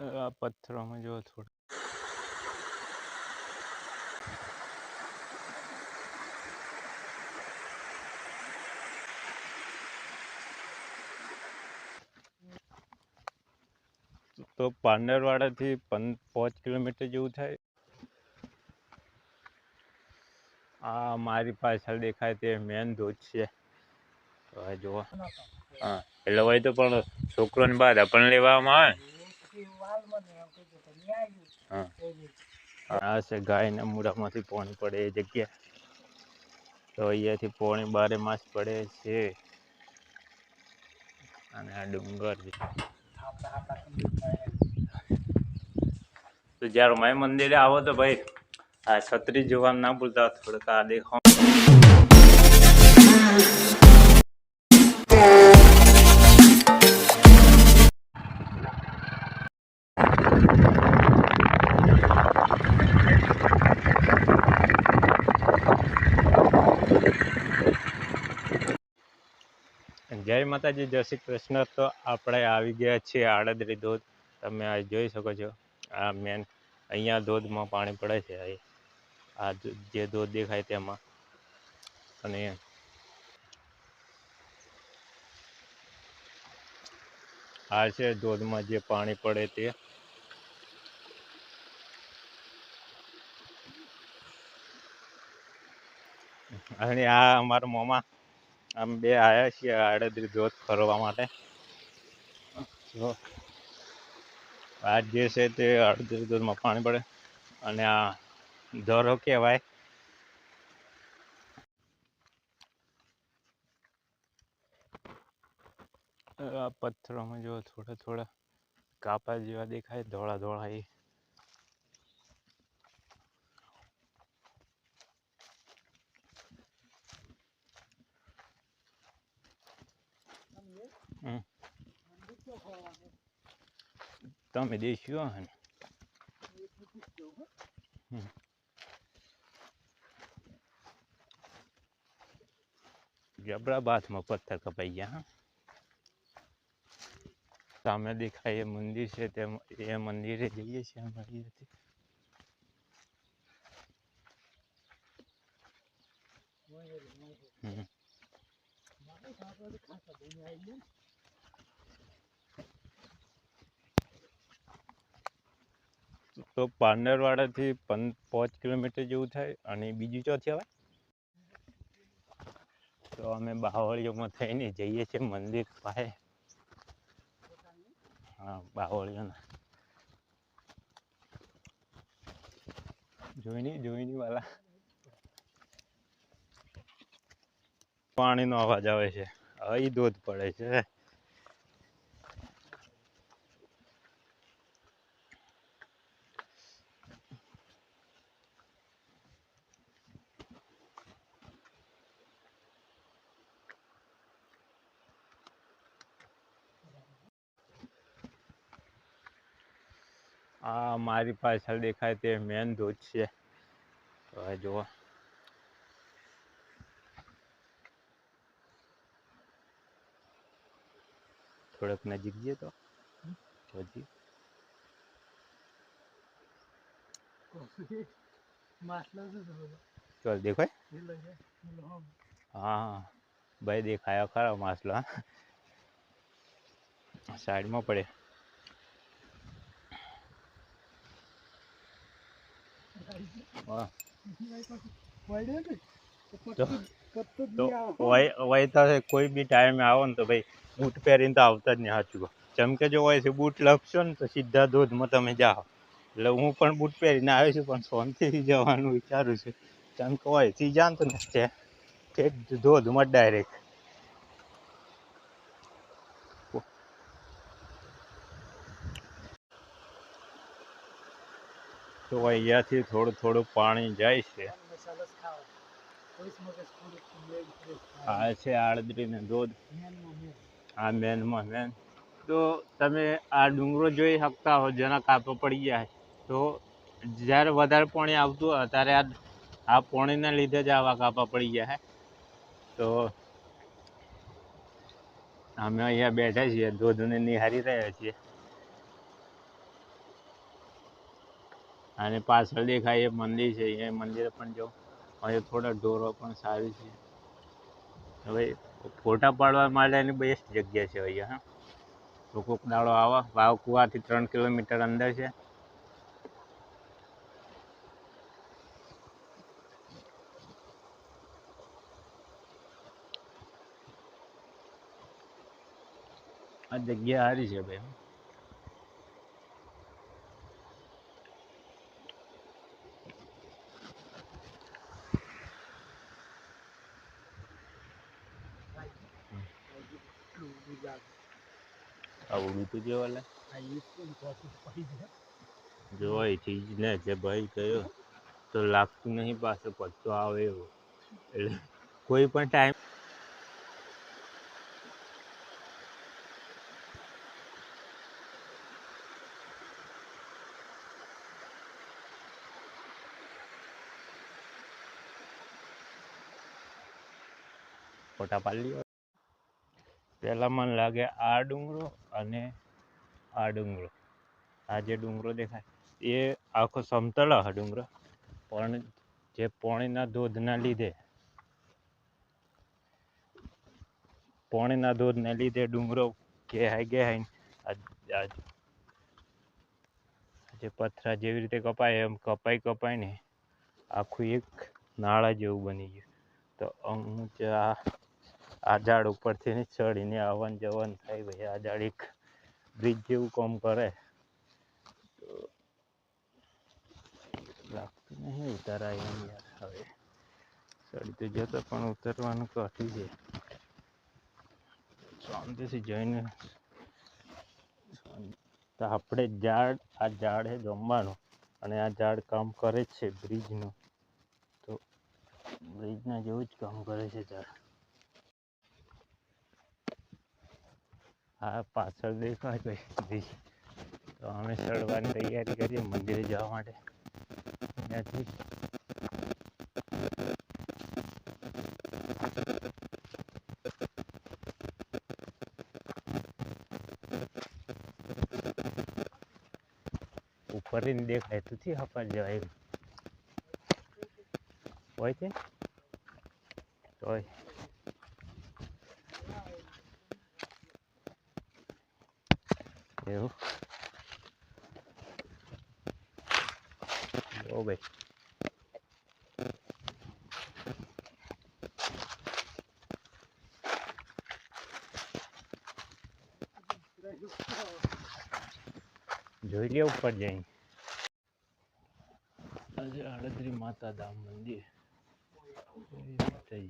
આ પથ્થરોમાં જો થોડું તો પાંડરવાડાથી 5 કિલોમીટર જેવું થાય. આ મારી પાછળ દેખાય તે મેન ધોધ છે. હવે જુઓ, હા એટલે હોય તો પણ છોકરોને બાદ આપણને લેવામાં આવે. હા આ છે ગાયના મૂળામાંથી પાણી પડે એ જગ્યા. તો અહીંયાથી પાણી 12 માસ પડે છે. અને આ ડુંગર છે. તો જ્યારે માય મંદિરે આવો તો ભાઈ આ છત્રી જોવાનું ના ભૂલતા. થોડુંક આ દેખો. જય માતાજી, જય શ્રી કૃષ્ણ. તો આપણે આવી ગયા છીએ આડદરી ધોધ. તમે આ જોઈ શકો છો. આ મેન અહીંયા ધોધમાં પાણી પડે છે. આ જે ધોધ દેખાય તેમાં. અને આ છે ધોધમાં જે પાણી પડે તે. અને આ અમારા મોમાં આમ બે આવ્યા છીએ આડદરી ધોધ ફરવા માટે. તો આ જે છે તે આડદરી ધોધમાં પાણી પડે. અને આ ધરો કહેવાય. આ પથ્થરોમાં જો થોડા થોડા કાપા જેવા દેખાય, ધોળા ધોળા. એ તમે દેખ્યું હે ને? જબરા બાથમાં પથ્થર કપાઈ ગયા. હા, સામે દેખાય એ મંદિર છે. એ મંદિરે જઈએ છીએ અમારી. તો પાંડરવાડાથી 5 કિલોમીટર જેવું થાય. અને બીજું ચોથી આવે તો અમે બાવળીઓમાં થઈને જઈએ છીએ મંદિર પાસે. હા, બાવળીઓના જોઈની વાલા પાણીનો અવાજ આવે છે. અહીં ધોધ પડે છે. આ મારી પાછળ દેખાય તે મેન ધોધ છે. હવે જુઓ, થોડોક નજીક જઈએ તો હજી ચાલ દેખાય. હા ભાઈ, દેખાયો ખરો માછલો. સાઈડમાં પડે. તો કોઈ બી ટાઈમે આવો ને તો ભાઈ બૂટ પહેરીને તો આવતા જ નહીં. સાચું જેમ કે જો હોય છે બૂટ લપશો ને તો સીધા ધોધમાં તમે જાઓ. એટલે હું પણ બૂટ પહેરીને આવ્યો છું, પણ શાંતિથી જવાનું વિચારું છું. કેમ કે હોય થી જાણ તો ને ધોધમાં ડાયરેક્ટ. તો અહીંયાથી થોડું થોડું પાણી જાય છે. આ છે આડદરીનો ધોધ. આ મેનમાં મેન. તો તમે આ ડુંગરો જોઈ શકતા હો જેના કાપો પડી ગયા. તો જ્યારે વધારે પાણી આવતું હોય ત્યારે આ પાણીના લીધે જ આવા કાપા પડી ગયા. તો અમે અહીંયા બેઠા છીએ, ધોધને નિહાળી રહ્યા છીએ. અને પાછળ દેખાય એ મંદિર છે, એ મંદિર પણ જો અહીંયા થોડા ઢોરો પણ સારી છે. હવે ફોટા પાડવા માટેની બેસ્ટ જગ્યા છે અહીંયા. તો કોક દાડો આવા. વાવ કુવાથી 3 કિલોમીટર અંદર છે. આ જગ્યા સારી છે ભાઈ. આવડું તો જેવા જો એ ચીજ ને જે ભાઈ ગયો તો લાગતું નહીં પાછો પત્તો આવે એવો. એટલે કોઈ પણ ટાઈમ ફોટા પાડી લ્યો. પહેલાં મને લાગે આ ડુંગરો અને આ ડુંગરો, આ જે ડુંગરો દેખાય એ આખો સમતળ હશે ડુંગરો, પણ જે પાણીના ધોધના લીધે ડુંગરો ગેહાય જે પથરા જેવી રીતે કપાય એમ કપાય ને આખું એક નાળા જેવું બની ગયું. તો હું આ ઝાડ ઉપરથી ચડીને આવન જવન થાય ભાઈ. આ ઝાડ એક બ્રિજ જેવું કામ કરે. તો લાગતું નહીં ઉતારાય એમ યાર. હવે ચડી તો જતો પણ ઉતરવાનું કાઠી છે. શાંતિથી જઈને તો આપણે આ ઝાડ છે જમવાનું, અને આ ઝાડ કામ કરે જ છે બ્રિજનું. તો બ્રિજના જેવું જ કામ કરે છે ઝાડ. આ પાછળ દેખાય કઈ બ્રિજ. તો અમે ચડવાની તૈયારી કરીએ મંદિરે જવા માટે. ત્યાંથી ઉપરથી દેખાય તો થી હપા જવાય હોય છે તોય એવું. ઓ ભાઈ જોઈ લે ઉપર જઈ. આજે આડત્રી માતા ધામ મંદિર થઈ.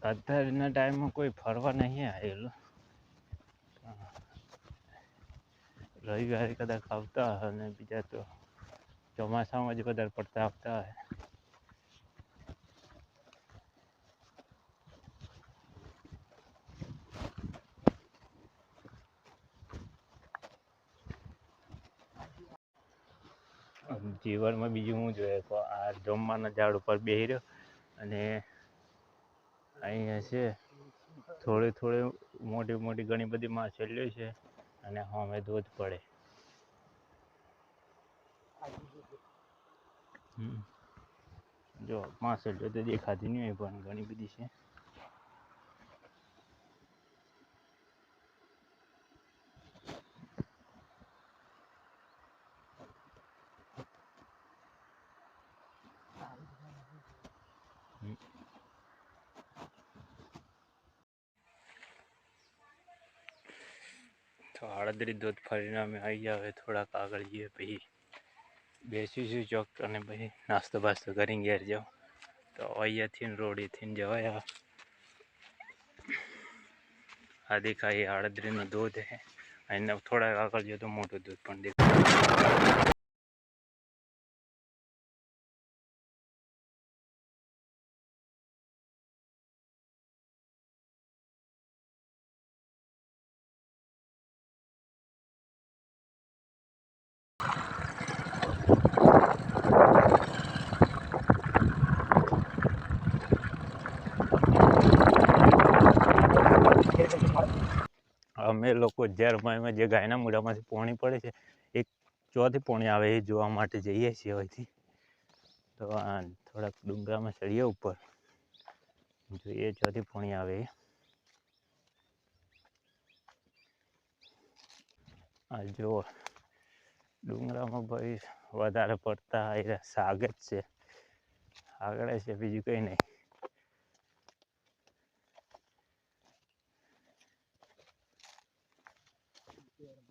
અત્યારના ટાઈમમાં કોઈ ફરવા નહીં આવેલું. રવિવારે કદાચ આવતા હોય અને બીજા તો ચોમાસામાં જ વધારે પડતા આવતા હોય. જીવનમાં બીજું હું જોઈએ તો આ જમવાના ઝાડ ઉપર બેસી રહ્યો, અને અહીંયા છે થોડી મોટી ઘણી બધી માછલીઓ છે, અને સામે ધોધ પડે. જો માછલીઓ તો દેખાતી નહીં હોય પણ ઘણી બધી છે. તો આડત્રી ધોધ ફરીને અમે આવી ગયા. હવે થોડાક આગળ જઈએ પછી બેસીશું ચોક, અને પછી નાસ્તો બાસ્તો કરીને ઘેર જાઉં. તો અહીંયાથી રોડેથી જવાય. આ દેખાય આડત્રીનો ધોધ છે. એને થોડાક આગળ જઈએ તો મોટો ધોધ પણ દેખાય. અમે લોકો ઝેરમાઈમાં જે ગાયના મૂળામાંથી પોણી પડે છે એક ચોથી પોણી આવે એ જોવા માટે જઈએ છીએ અહીંથી. તો આ થોડાક ડુંગરામાં ચડીએ ઉપર, જોઈએ ચોથી પોણી આવે. આ જો ડુંગરામાં ભાઈ વધારે પડતા એ સાગ જ છે, આગળ છે, બીજું કંઈ નહીં.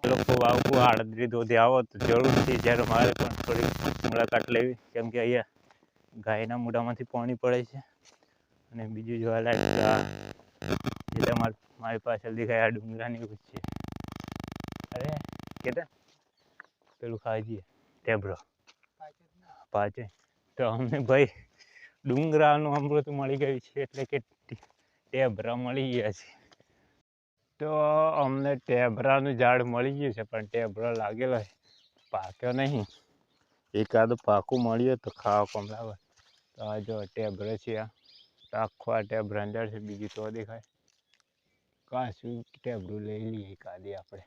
લોકો વાવકું આડત્રી ધોધી આવો તો જરૂરથી જ્યારે મારે પણ થોડી મુલાકાત લેવી, કેમ કે અહીંયા ગાયના મૂઢામાંથી પાણી પડે છે. અને બીજું જોવાલાયક જે મારી પાછળ દેખાય આ ડુંગરાની છે. અરે કેતા પેલું ખાઈ જઈએ ટેબરો પાછે તો અમને ભાઈ ડુંગરાનું અમૃત મળી ગયું છે, એટલે કે ટેબરા મળી ગયા છે. તો અમને ટેબરાનું ઝાડ મળી ગયું છે, પણ ટેબરો લાગેલો છે, પાક્યો નહીં. એકાદું પાકું મળ્યું તો ખાવા કમલાવે. તો આ જો ટેબરો છે, આખો આ ટેબરાનું ઝાડ છે, બીજું તો દેખાય કાશું ટેબરું લઈ લઈએ એકાદી આપણે.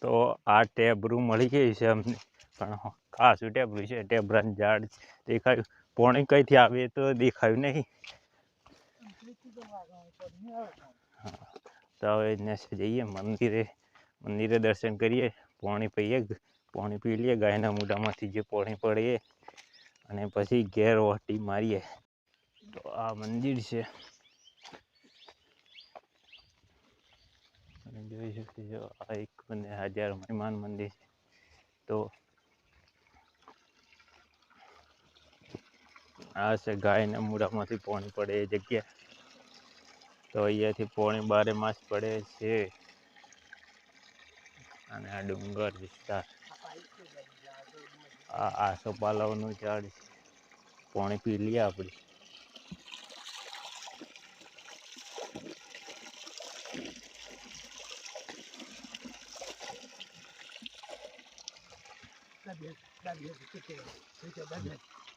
તો આ ટેબરું મળી ગયું છે અમને, પણ ખાસું ટેબરું છે. ટેબરાનું ઝાડ દેખાયું, પોણી કઈથી આવે તો દેખાયું નહીં. તો હવે જઈએ મંદિરે દર્શન કરીએ, પાણી પીએ, પાણી પી લઈએ ગાયના મૂઢામાંથી જે પાણી પડે, અને પછી ઘેર વટી મારીએ. તો આ મંદિર છે, અને જોઈ શકીએ છો આ એક હજાર મહેમાન મંદિર છે. તો આ છે ગાયના મૂઢામાંથી પાણી પડે એ જગ્યા. તો અહીંયાથી પાણી 12 માસ પડે છે. અને આ ડુંગર વિસ્તાર, આ આસોપાલવનું ઝાડ છે. પાણી પી લઈએ આપણે.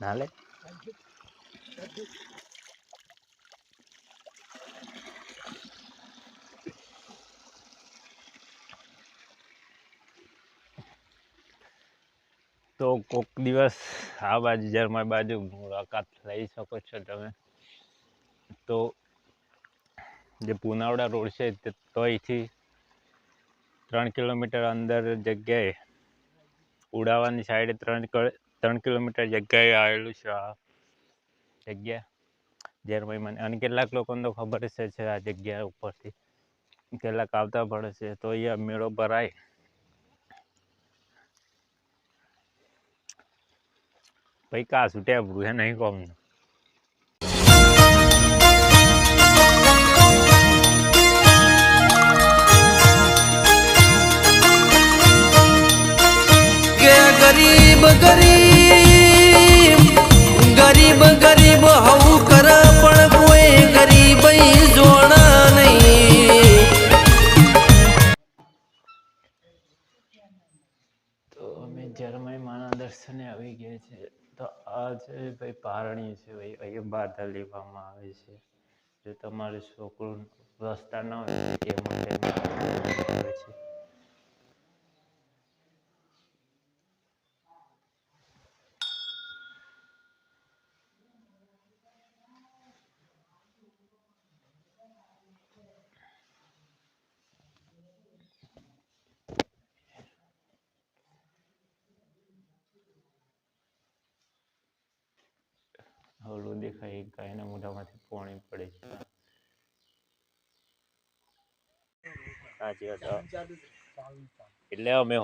નાલે તો કોક દિવસ આ બાજુ ઝરમર બાજુ મુલાકાત લઈ શકો છો તમે. તો જે પુનાવડા રોડ છે તો અહીંથી 3 કિલોમીટર અંદર જગ્યાએ ઉડાવાની સાઈડે 3 કિલોમીટર જગ્યાએ આવેલું છે આ જગ્યા ઝરમરમાં. અને કેટલાક લોકોને તો ખબર છે આ જગ્યા ઉપરથી, કેટલાક આવતા પડે છે. તો અહીંયા મેળો ભરાય. ભાઈ કાશું ટેબરું હે નહીં કોમ. ગરીબ ગરીબ ગરીબ ગરીબ હવું કર, પણ કોઈ ગરીબ જોણા નહીં. તો અમે ઝરમઈમાના દર્શને આવી ગયા છે. તો આ છે ભાઈ પારણી છે, ભાઈ અહીંયા બાધા લેવામાં આવે છે. જો તમારે છોકરું રસ્તા ન હોય એ માટે આવે છે. ઓલું દેખાય ગાયના મોઢામાંથી પાણી પડે છે. સાચી વાત. એટલે અમે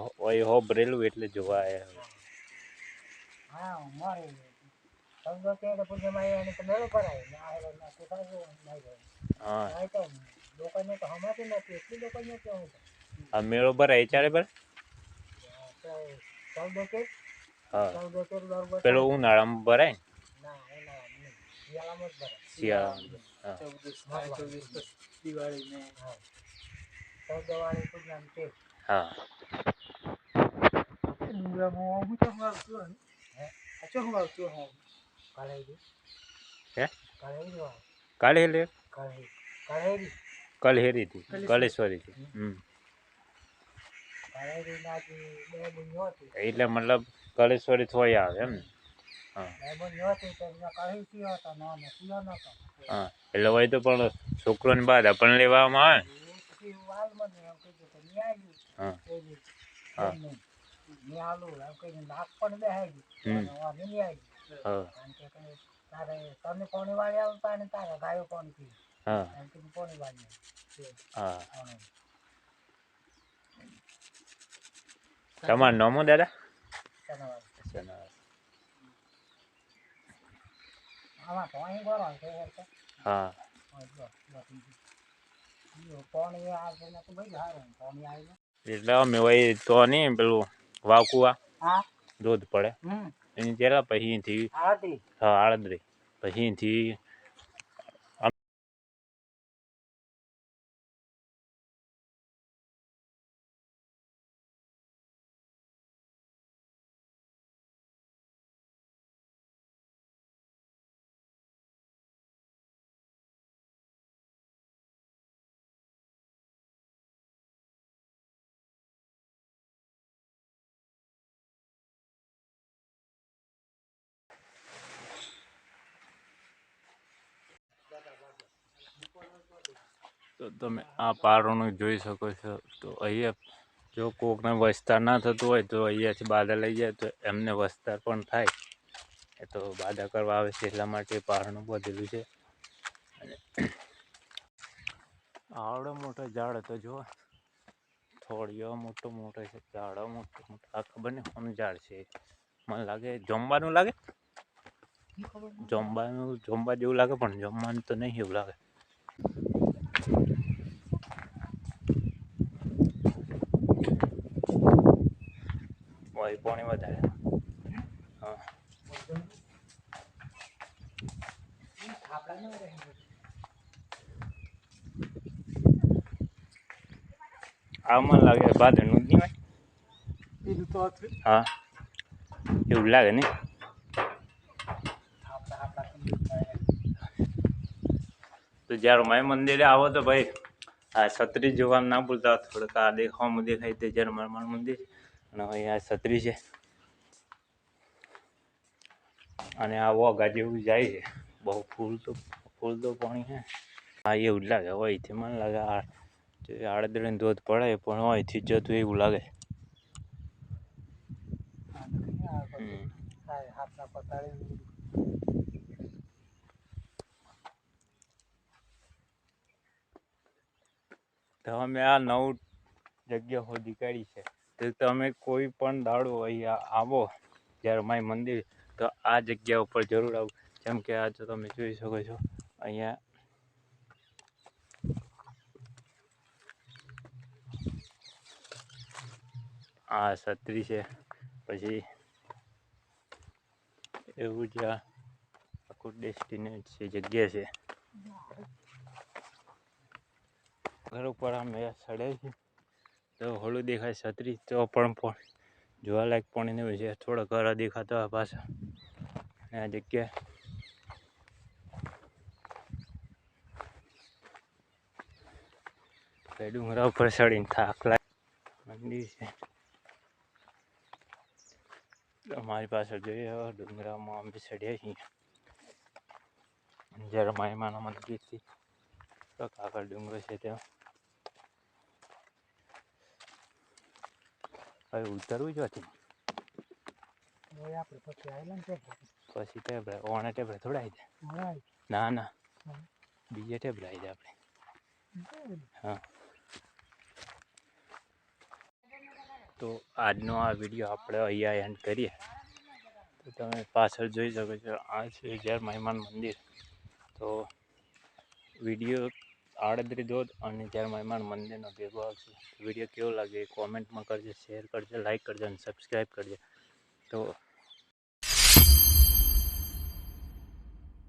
હોબરેલું એટલે જોવા આવ્યા. મેળો ભરાય ચારે પર. હા, પેલો ઉનાળામાં ભરાય ને. હા. હે કાળેલી કલહેરીથી કલેશ્વરીથી એટલે મતલબ કલેશ્વરી થોડી આવે એમ ને હા હા એટલે હોય તો પણ છોકરોની બાદ પણ લેવામાં આવે હા હા હા હા તમારું નામ શું દાદા હા એટલે અમે હોય તો નહીં પેલું વાકુવા દૂધ પડે એની જરા પછીથી હા આળદરી પછીથી તો તમે આ પારોનું જોઈ શકો છો તો અહીંયા જો કોકને વસ્તાર ના થતું હોય તો અહીંયાથી બાધા લઈ જાય તો એમને વસ્તાર પણ થાય એ તો બાધા કરવા આવે છે એટલા માટે પારણું બધેલું છે અને આવડો મોટો ઝાડ હતો જો થોડીઓ મોટો મોટો છે ઝાડો મોટો મોટો આ ખબર નહીં કોનું ઝાડ છે મને લાગે જમવાનું લાગે જમવા જેવું લાગે પણ જમવાનું તો નહીં એવું લાગે પાણી વધારે હા આ મને લાગે બાદરનું જ નહીં હોય હા એવું લાગે નહીં તો જ્યારે માય મંદિરે આવો તો ભાઈ આ છત્રી જોવાનું ના ભૂલતા થોડુંક આ દેખાવામાં દેખાય તે જ્યારે મારું મંદિર અને અહીંયા છત્રી છે અને આ વોગા જેવું જાય છે બહુ ફૂલ તો પાણી છે હા એવું જ લાગે હોયથી મને લાગે આડદડીને ધોધ પડે પણ હોયથી જતું એવું લાગે તો અમે આ નવું જગ્યા શોધી કાઢી છે તો તમે કોઈ પણ દાડો અહીંયા આવો જ્યારે માય મંદિર તો આ જગ્યા ઉપર જરૂર આવો જેમ કે આ તો તમે જોઈ શકો છો અહીંયા આ છત્રી છે પછી એવું જ આખું ડેસ્ટિનેટ છે જગ્યા છે ઘર ઉપર અમે ચડે છે તો હોળું દેખાય છત્રી તો પણ જોવાલાયક પાણી નહીં હોય છે થોડા ઘર દેખાતા હોય પાછા અને આ જગ્યા ડુંગરા ઉપર ચડીને થાક લાગે મંદિર છે અમારી પાછળ જોઈએ ડુંગરામાં અમે ચડ્યા છીએ જ્યારે માયમાના મંદિરથી આગળ ડુંગરો છે ત્યાં હવે ઉતરવું જ હતી પછી ટેબલે ઓણે ટેબલે થોડા આવી જાય ના બીજે ટેબલે આવી જાય આપણે હા તો આજનો આ વિડીયો આપણે અહીંયા એન્ડ કરીએ તો તમે પાછળ જોઈ શકો છો આ છે જ્યારે મહેમાન મંદિર તો વિડીયો આડદરી ધોધ અને જ્યારે મહેમાન મંદિરનો ભેગો આવશે વિડીયો કેવો લાગે કોમેન્ટમાં કરજો શેર કરજો લાઈક કરજો અને સબસ્ક્રાઈબ કરજો તો